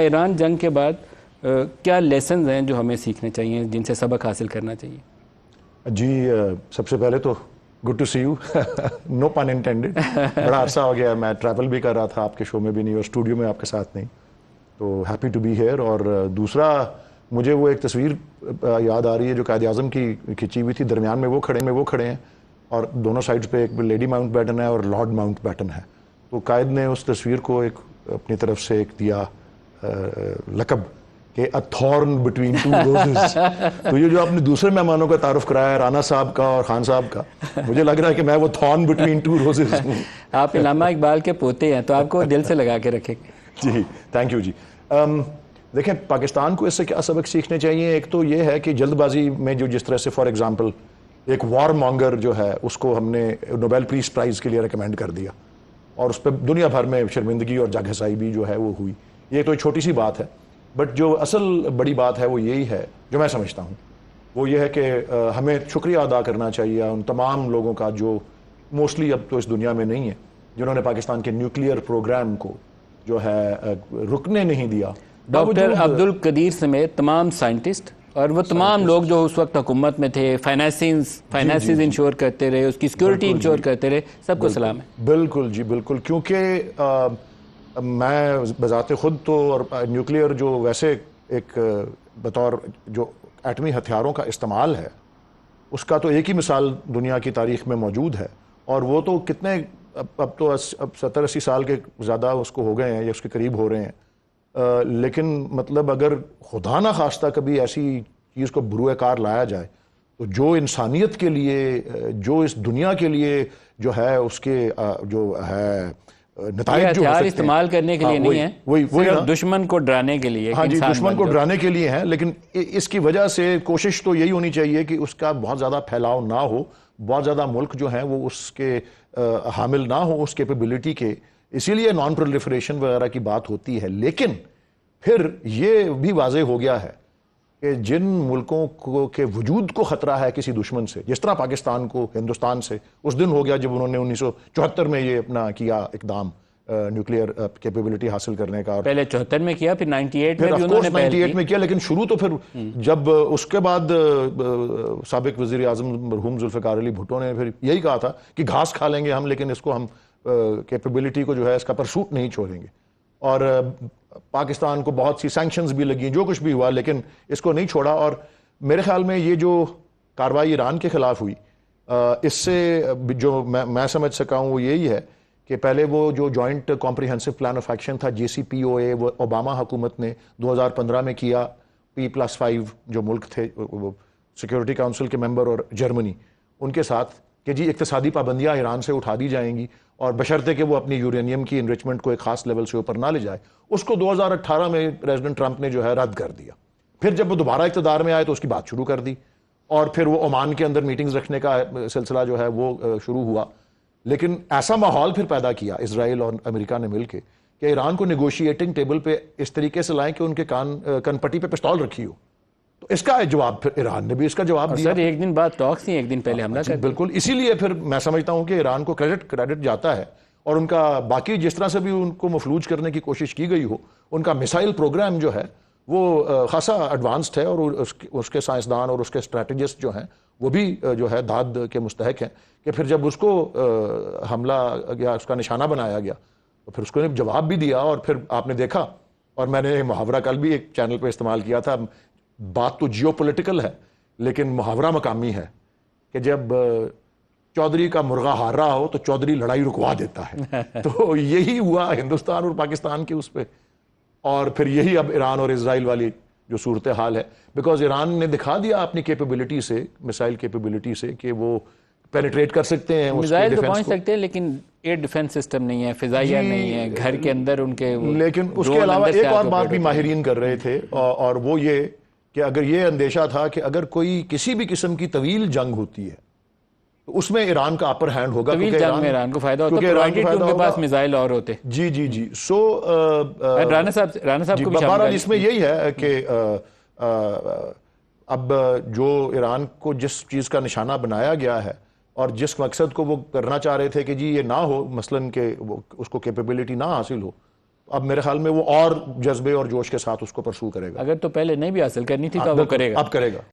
ایران جنگ کے بعد کیا لیسنز ہیں جو ہمیں سیکھنے چاہیے، جن سے سبق حاصل کرنا چاہیے؟ جی سب سے پہلے تو good to see you, no pun intended. بڑا عرصہ ہو گیا، میں ٹریول بھی کر رہا تھا، آپ کے شو میں بھی نہیں اور اسٹوڈیو میں آپ کے ساتھ نہیں، تو ہیپی ٹو بی ہیئر. اور دوسرا مجھے وہ ایک تصویر یاد آ رہی ہے جو قائد اعظم کی کھینچی ہوئی تھی، درمیان میں وہ کھڑے ہیں اور دونوں سائڈز پہ ایک لیڈی ماؤنٹ بیٹن ہے اور لارڈ ماؤنٹ بیٹن ہے. تو قائد نے اس تصویر کو ایک اپنی طرف سے ایک دیا لقب کہ اے تھورن بٹوین ٹو روزز. تو یہ جو آپ نے دوسرے مہمانوں کا تعارف کرایا ہے، رانا صاحب کا اور خان صاحب کا، مجھے لگ رہا ہے کہ میں وہ تھورن بٹوین ٹو روزز ہوں. آپ علامہ اقبال کے پوتے ہیں تو آپ کو دل سے لگا کے رکھیں گے. جی تھینک یو. جی دیکھیں پاکستان کو اس سے کیا سبق سیکھنے چاہیے. ایک تو یہ ہے کہ جلد بازی میں جو جس طرح سے فار ایگزامپل ایک وار مانگر جو ہے اس کو ہم نے نوبیل پیس پرائز کے لیے ریکمینڈ کر دیا اور اس پہ دنیا بھر میں شرمندگی اور جگ ہسائی بھی جو ہے وہ ہوئی. یہ تو ایک چھوٹی سی بات ہے، بٹ جو اصل بڑی بات ہے وہ یہی ہے جو میں سمجھتا ہوں، وہ یہ ہے کہ ہمیں شکریہ ادا کرنا چاہیے ان تمام لوگوں کا جو موسٹلی اب تو اس دنیا میں نہیں ہے، جنہوں نے پاکستان کے نیوکلیئر پروگرام کو جو ہے رکنے نہیں دیا. ڈاکٹر عبد القدیر سمیت تمام سائنٹسٹ اور وہ تمام لوگ جو اس وقت حکومت میں تھے، فائنانسز انشور کرتے رہے، اس کی سیکیورٹی انشور کرتے رہے، سب کو سلام ہے. بالکل جی بالکل. کیونکہ میں بذات خود تو اور نیوکلیئر جو ویسے ایک بطور جو ایٹمی ہتھیاروں کا استعمال ہے اس کا تو ایک ہی مثال دنیا کی تاریخ میں موجود ہے، اور وہ تو کتنے اب تو 70-80 سال کے زیادہ اس کو ہو گئے ہیں یا اس کے قریب ہو رہے ہیں. لیکن مطلب اگر خدا نہ خواستہ کبھی ایسی چیز کو بروئے کار لایا جائے تو جو انسانیت کے لیے، جو اس دنیا کے لیے جو ہے اس کے جو ہے نتائج جو ہتھیار استعمال کرنے کے لیے نہیں ہے، صرف دشمن کو ڈرانے کے لیے. ہاں جی دشمن کو ڈرانے کے لیے ہیں، لیکن اس کی وجہ سے کوشش تو یہی ہونی چاہیے کہ اس کا بہت زیادہ پھیلاؤ نہ ہو، بہت زیادہ ملک جو ہیں وہ اس کے حامل نہ ہو اس کیپیبلٹی کے. اسی لیے نان پرولیفریشن وغیرہ کی بات ہوتی ہے. لیکن پھر یہ بھی واضح ہو گیا ہے کہ جن ملکوں کو کے وجود کو خطرہ ہے کسی دشمن سے، جس طرح پاکستان کو ہندوستان سے اس دن ہو گیا جب انہوں نے 1974 میں یہ اپنا کیا اقدام نیوکلیئر کیپیبلٹی حاصل کرنے کا. پہلے 74 میں کیا، پھر 98 میں بھی انہوں نے 98 میں کیا، لیکن شروع تو پھر جب اس کے بعد سابق وزیر اعظم مرحوم ذوالفقار علی بھٹو نے پھر یہی کہا تھا کہ گھاس کھا لیں گے ہم لیکن اس کو ہم کیپیبلٹی کو جو ہے اس کا پرسوٹ نہیں چھوڑیں گے. اور پاکستان کو بہت سی سینکشنز بھی لگی، جو کچھ بھی ہوا، لیکن اس کو نہیں چھوڑا. اور میرے خیال میں یہ جو کارروائی ایران کے خلاف ہوئی اس سے جو میں سمجھ سکا ہوں وہ یہی ہے کہ پہلے وہ جو joint comprehensive plan of action تھا JCPOA، وہ اوباما حکومت نے 2015 میں کیا P+5 جو ملک تھے سیکیورٹی کونسل کے ممبر اور جرمنی، ان کے ساتھ کہ جی اقتصادی پابندیاں ایران سے اٹھا دی جائیں گی اور بشرطے کہ وہ اپنی یورینیم کی انریچمنٹ کو ایک خاص لیول سے اوپر نہ لے جائے. اس کو 2018 میں پریزیڈنٹ ٹرمپ نے جو ہے رد کر دیا. پھر جب وہ دوبارہ اقتدار میں آئے تو اس کی بات شروع کر دی اور پھر وہ عمان کے اندر میٹنگز رکھنے کا سلسلہ جو ہے وہ شروع ہوا. لیکن ایسا ماحول پھر پیدا کیا اسرائیل اور امریکہ نے مل کے کہ ایران کو نیگوشیٹنگ ٹیبل پہ اس طریقے سے لائیں کہ ان کے کن پٹی پہ پسٹول رکھی ہو. تو اس کا جواب پھر ایران نے بھی اس کا جواب دیا. سر ایک دن بعد ٹاکس تھی، ایک دن پہلے حملہ کر دیا. بالکل. اسی لیے پھر میں سمجھتا ہوں کہ ایران کو کریڈٹ جاتا ہے اور ان کا باقی جس طرح سے بھی ان کو مفلوج کرنے کی کوشش کی گئی ہو، ان کا میسائل پروگرام جو ہے وہ خاصا ایڈوانسڈ ہے اور اس کے سائنسدان اور اس کے اسٹریٹجسٹ جو ہیں وہ بھی جو ہے داد کے مستحق ہیں کہ پھر جب اس کو حملہ یا اس کا نشانہ بنایا گیا تو پھر اس کو جواب بھی دیا. اور پھر آپ نے دیکھا، اور میں نے محاورہ کل بھی ایک چینل پہ استعمال کیا تھا، بات تو جیو پولیٹیکل ہے لیکن محاورہ مقامی ہے کہ جب چودھری کا مرغا ہار رہا ہو تو چودھری لڑائی رکوا دیتا ہے. تو یہی ہوا ہندوستان اور پاکستان کے اس پہ، اور پھر یہی اب ایران اور اسرائیل والی جو صورتحال ہے، بیکاز ایران نے دکھا دیا اپنی کیپیبلٹی سے، مسائل کیپیبلٹی سے کہ وہ پینیٹریٹ کر سکتے ہیں، میزائل تو پہنچ سکتے ہیں لیکن ایئر ڈیفنس سسٹم نہیں ہے، فضائیہ نہیں ہے، گھر کے اندر ان کے. لیکن اس کے علاوہ ایک اور بات بھی ماہرین کر رہے تھے اور وہ یہ کہ اگر یہ اندیشہ تھا کہ اگر کوئی کسی بھی قسم کی طویل جنگ ہوتی ہے تو اس میں ایران کا اپر ہینڈ ہوگا، طویل جنگ میں ایران کو فائدہ ہوتا ہے، پرووائڈڈ کہ ان کے پاس میزائل اور ہوتے. جی سو رانا صاحب کو بھی بہرحال اس میں یہی ہے کہ اب جو ایران کو جس چیز کا نشانہ بنایا گیا ہے اور جس مقصد کو وہ کرنا چاہ رہے تھے کہ جی یہ نہ ہو، مثلاً کہ اس کو کیپیبلٹی نہ حاصل ہو، اب میرے خیال میں وہ اور جذبے اور جوش کے ساتھ اس کو پرسو کرے گا. اگر تو پہلے نہیں بھی حاصل کرنی تھی تو وہ کرے گا. اب کرے گا.